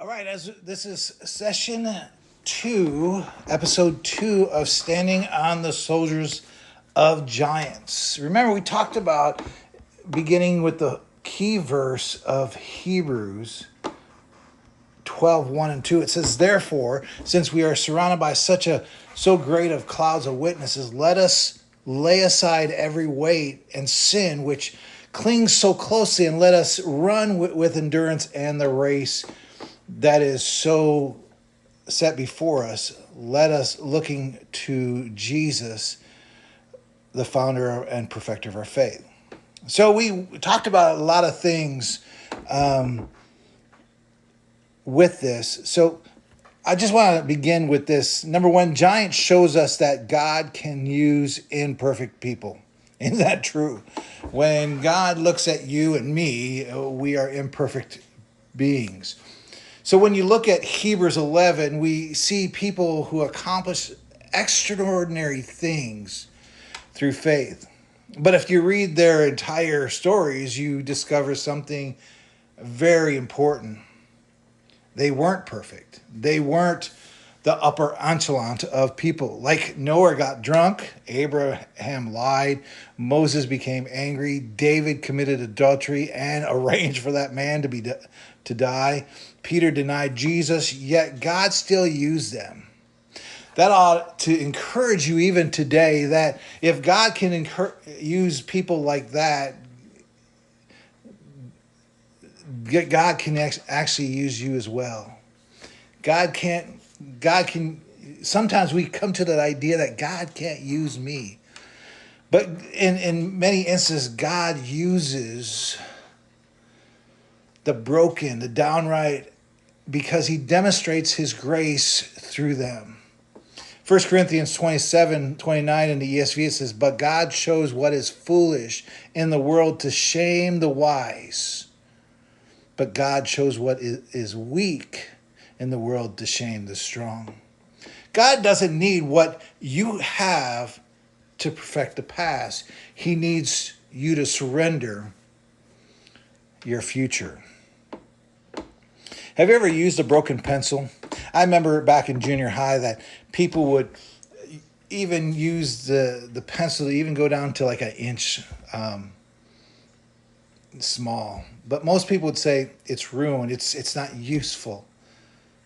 All right, as this is session 2, episode 2 of Standing on the Soldiers of Giants. Remember, we talked about beginning with the key verse of Hebrews 12:1 and 2. It says, "Therefore, since we are surrounded by so great of clouds of witnesses, let us lay aside every weight and sin which clings so closely, and let us run with endurance and the race that is so set before us. Let us looking to Jesus, the founder and perfecter of our faith." So we talked about a lot of things with this. So I just want to begin with this. Number one, Giant shows us that God can use imperfect people. Isn't that true? When God looks at you and me, we are imperfect beings. So when you look at Hebrews 11, we see people who accomplish extraordinary things through faith. But if you read their entire stories, you discover something very important. They weren't perfect. They weren't the upper echelon of people. Like Noah got drunk, Abraham lied, Moses became angry, David committed adultery and arranged for that man to die. Peter denied Jesus, yet God still used them. That ought to encourage you even today that if God can use people like that, God can actually use you as well. God can, sometimes we come to that idea that God can't use me. But in many instances, God uses the broken, the downright, because he demonstrates his grace through them. 1 Corinthians 27:29 in the ESV, it says, "But God shows what is foolish in the world to shame the wise. But God shows what is weak in the world to shame the strong." God doesn't need what you have to perfect the past. He needs you to surrender your future. Have you ever used a broken pencil? I remember back in junior high that people would even use the pencil to even go down to like an inch small. But most people would say it's ruined, it's not useful.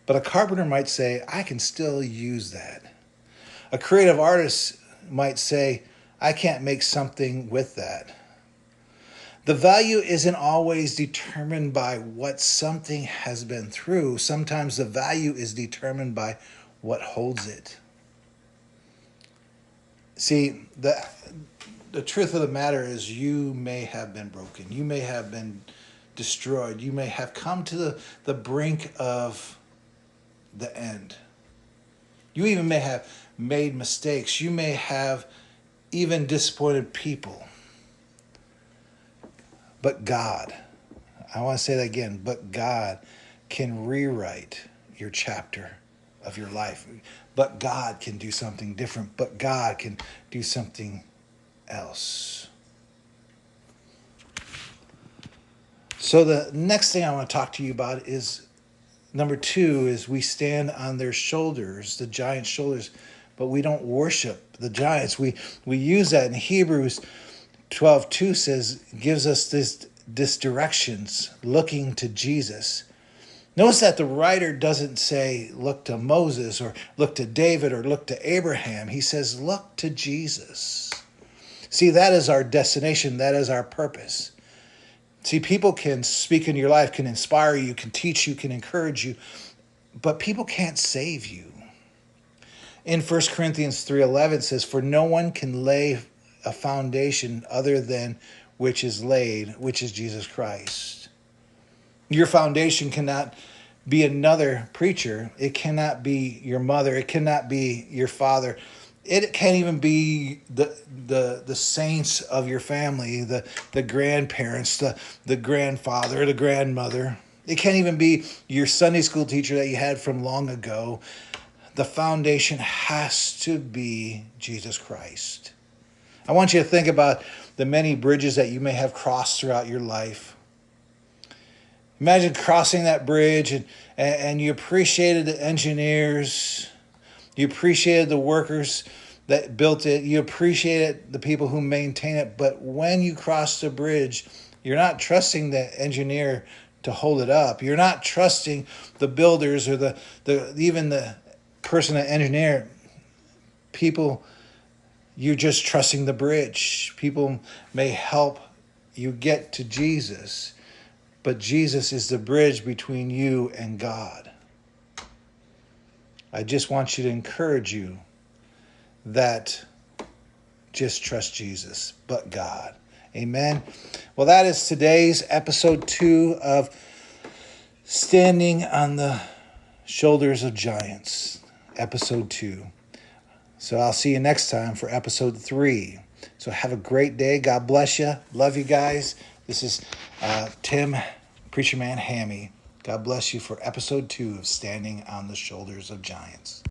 But a carpenter might say, I can still use that. A creative artist might say, I can't make something with that. The value isn't always determined by what something has been through. Sometimes the value is determined by what holds it. See, the truth of the matter is you may have been broken. You may have been destroyed. You may have come to the brink of the end. You even may have made mistakes. You may have even disappointed people. But God, I want to say that again, but God can rewrite your chapter of your life. But God can do something different. But God can do something else. So the next thing I want to talk to you about is number 2 is we stand on their shoulders, the giant's shoulders, but we don't worship the giants. We use that in Hebrews 12:2 says, gives us this directions, looking to Jesus. Notice that the writer doesn't say, look to Moses or look to David or look to Abraham. He says, look to Jesus. See, that is our destination. That is our purpose. See, people can speak in your life, can inspire you, can teach you, can encourage you, but people can't save you. In 1 Corinthians 3:11 says, "For no one can lay a foundation other than which is laid, which is Jesus Christ." Your foundation cannot be another preacher. It cannot be your mother. It cannot be your father. It can't even be the saints of your family, the grandparents, the grandfather, the grandmother. It can't even be your Sunday school teacher that you had from long ago. The foundation has to be Jesus Christ. I want you to think about the many bridges that you may have crossed throughout your life. Imagine crossing that bridge and you appreciated the engineers, you appreciated the workers that built it, you appreciated the people who maintain it. But when you cross the bridge, you're not trusting the engineer to hold it up. You're not trusting the builders or even the person that engineer people. You're just trusting the bridge. People may help you get to Jesus, but Jesus is the bridge between you and God. I just want you to encourage you that just trust Jesus, but God. Amen. Well, that is today's episode 2 of Standing on the Shoulders of Giants, episode 2. So I'll see you next time for episode 3. So have a great day. God bless you. Love you guys. This is Tim, Preacher Man Hammy. God bless you for episode 2 of Standing on the Shoulders of Giants.